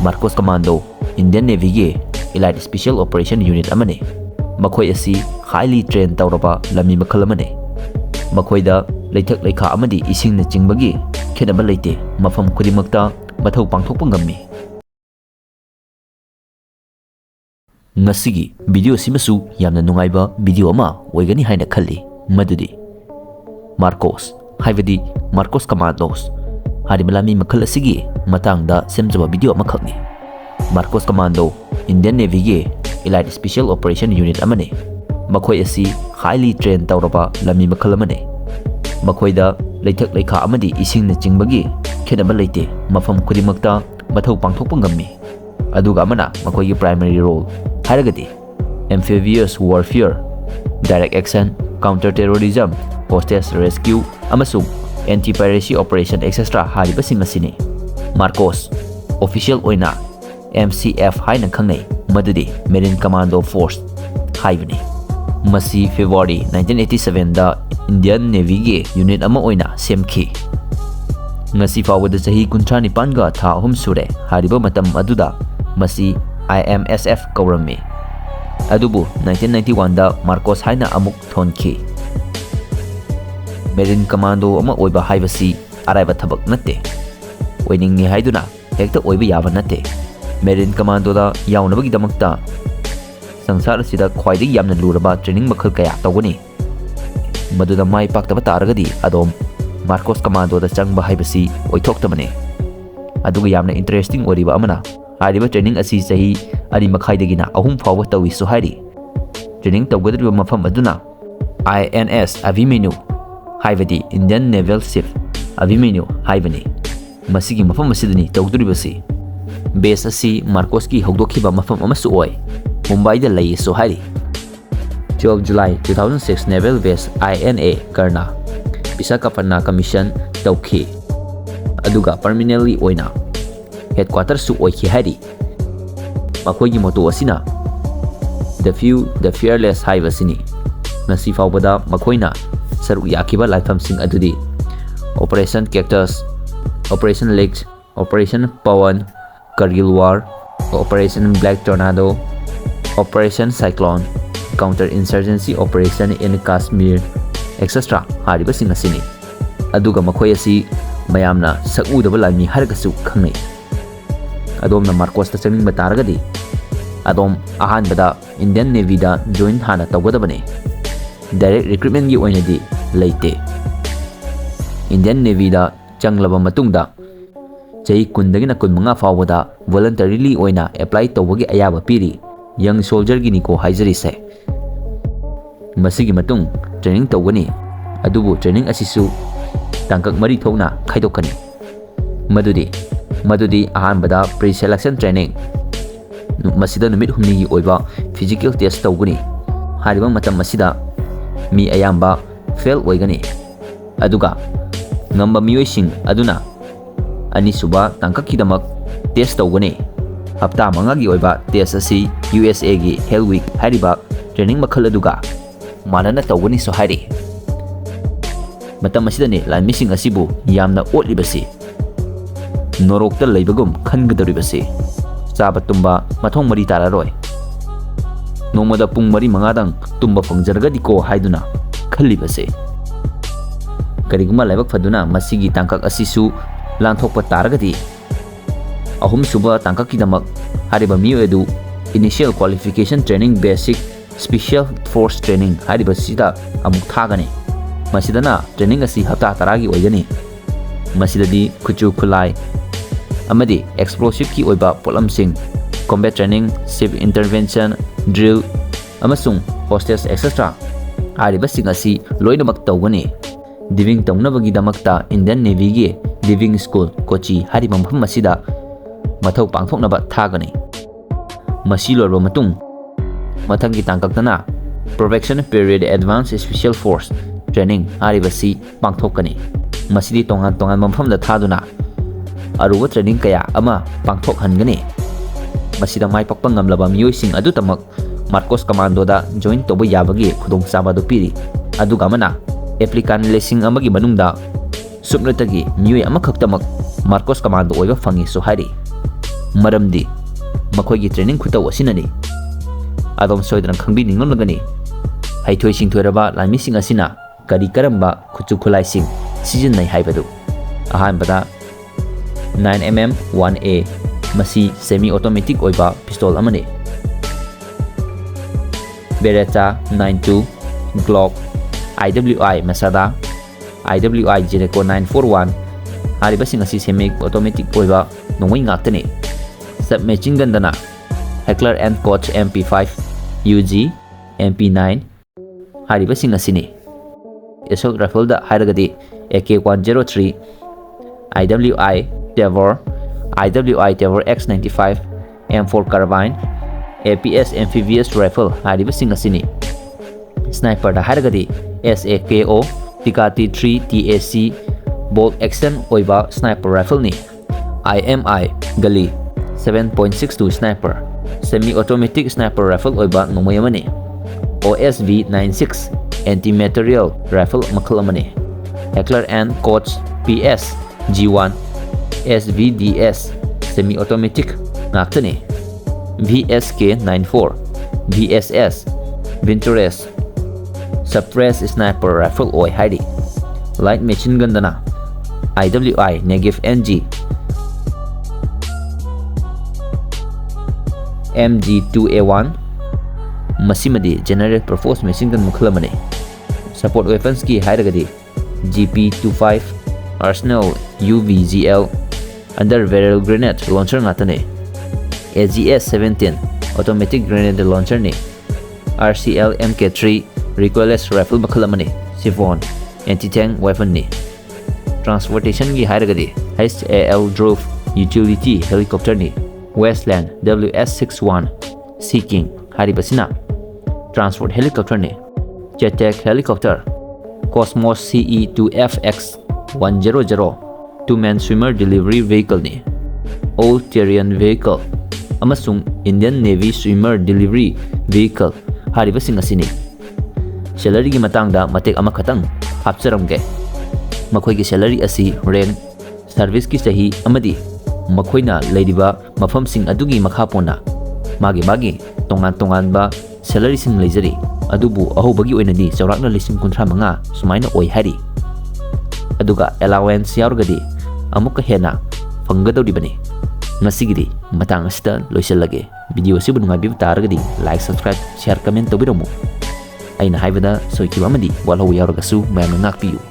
Marcos Commando Indian Navy gi Elite Special Operation Unit amane. Makhoi asi highly trained tawraba lami makhal amane. Makhoida leithak leikha amadi ising na chingbagi khenaba leite mafam khudimakta mathau pangthokpa ngammi. Ngasigi video simasu yamna nungaiba video ama oigani haina khalli madudi Marcos haibadi Marcos Commandos harimalami makhal asigi matangda semjaba video ama khakni. Marcos Commando Indian Navy gi Elite Special Operation Unit amane. Makhoi asi highly trained tawraba lami makhal amane. Makhoida leithak leikha amadi ising na chingbagi khenaba leite mafam khudimakta mathau pangthokpa ngammi. Aduga amana makhoigi primary role haragadi amphibious warfare, direct action, counter-terrorism, hostage rescue, amasung anti-piracy operation etc. haribasing asini. Marcos official oina MCF haina khangnai madudi Marine Commando Force haibani. Masi February 1987 da Indian Navy gi unit ama oina semki. Ngasi fawada sahi 39 ga tha ahum sure hariba matam aduda masi IMSF kaurammi. Adubu 1991 da Marcos haina amuk thonki. Marine Commando ama oiba haibasi araiba thabak natte. Oiningni haiduna hekta oiba yaba natte. Marine Commando da yaunabagi damakta sangsara sida khwaidagi yamna luraba training makhal kaya tawgani. Maduda mai paktaba taragadi adom Marcos Commando da changba haibasi oithoktamane. Aduga yamna interesting oriba amana hariba training asi sahi ari makhaidagina ahum fawa tawi so hari. Training tawgadriba mafam aduna INS Avimenu haibadi Indian Naval Ship Avimenu haibani. Masigi mafam asidani tawdribasi. Base asi Marcos ki hogdokhiba mafam amasu oi. Mumbai da lai so hari. 12 July 2006 Naval Base INA Karna Visakhapatnam Commission tawki. Aduga permanently oina headquarters su oiki hari. Makhoigi moto asina The Few the Fearless haibasini. Ngasi fawbada makhoina saruk yakiba laifamsing adudi Operation Cactus, Operation Lakes, Operation Pawan, Kargil War, Operation Black Tornado, Operation Cyclone, Counter-Insurgency Operation in Kashmir, etc. haribasing asini. Aduga makhoi asi mayamna sakudaba lami haragasu khangnai. Adomna Marcos ta changning bataragadi adom ahanbada Indian Navy da join hana tawgadabane. Direct recruitment gi oinadi leite. Indian Navy da changlaba matungda chai kundagina kunmanga fawada voluntarily oina apply tawbagi ayaba piri. Young soldier gi niko haijari se. Masigi matung training tawgani. Adubu training asisu tangkak mari thokna khaidokani. Madudi ahanbada pre-selection training. Masida numit humni gi oiba physical test tawgani. Hariba matam masida mi ayamba fail oigani. Aduga ngamba miyoising aduna anisuba tangkakkidamak test tawgani. Hapta mangagi oiba test asi USA gi Hell Week hariba training makhal aduga manana tawgani so hari. Matam asidani lanmising asibu yamna otlibasi norokta leibagum khangadoribasi. Chaba tumba mathong mari tararoi. Nomada pung mari mangadang tumba phangjargadi ko haiduna khalibase. Kariguma laibak faduna masigi tangkak asisu lanthokpa taragadi ahum suba tangkakkidamak hariba miyo edu initial qualification training basic special force training hariba sida amuk thagani. Masidana training asi hapta taragi oigani. Masidadi kuchu khulai amadi explosive ki oiba polamsing combat training, ship intervention, drill amasung hostage etc. hariba sing asi loinamak tawgani. Diving tawnabagi damakta Indian Navy gi diving school Kochi hariba mafam asida mathau pangthoknaba thagani. Masi lorba matung mathangi tangkaktana Protection Period Advanced Special Force Training haribasi pangthokani. Masidi tongan mafamda thaduna aruba training kaya ama pangthokhanggani. Masida mai pakpa ngamlaba miyoising adu tamak Marcos Commando da join toba yabagi khudongchaba do piri. Aduga mana applicant lesing amagi manungda supnatagi miyoi amakhaktamak Marcos Commando oiba fangi so hari. maramdi makhoi gi training khutau asinani adom soidran khangbi ninglagani haithoi singthoraba lami sing asina kari karamba khuchu khulai sing season nai haibadu ahan bada 9mm 1A masi semi automatic oiba pistol amani Beretta 92 Glock IWI Masada IWI Jericho 941 hariba sing asi semi automatic oiba nongoi ngaktani submachine gun dana Heckler & Koch MP5 UG MP9 hariba sing asini assault rifle da hairagadi AK103 IWI Tavor X95 M4 carbine APS amphibious rifle hariba sing asini sniper da hairagadi SAKO Tikati 3 TAC bolt action oiba sniper rifle ni IMI Gali 7.62 sniper semi automatic sniper rifle oiba nomoyamani OSV 96 anti material rifle makhal amani Heckler & Koch PS G1 SVDS semi automatic ngaktani VSK 94 VSS Ventures suppress sniper rifle oi haidi light machine gun dana IWI Negev NG MG2A1 masimadi general purpose machine gun mukhalamani support weapons ki hairagadi GP25 Arsenal UVGL under barrel grenade launcher ngatane AGS 17 automatic grenade launcher ni RCL MK3 recoilless rifle makhalamani Siphon anti-tank weapon ni transportation gi hairagadi HAL drove utility helicopter ni Westland WS61 Seeking haribasina transport helicopter ni Jetec helicopter Cosmos CE2FX 100 two-man swimmer delivery vehicle ni all-terrain vehicle amasung Indian Navy swimmer delivery vehicle haribasing asini salary gi matangda matek ama khatang hapcharamge makhoi gi salary asi rank service ki sahi amadi makhoina leiriba mafam sing adugi makha pona magi tongan ba salary sing leijari adubu ahobagi oinadi chawrakna lising 35 sumaina oi hari aduga allowance yaurgadi amuka hena fangadoribani ngasigidi matang asita loisalage video sibu nungai taragadi like subscribe share comment tobiramu aina haibada soikiba amadi walhaw yauragasu mayamna ngakpiyu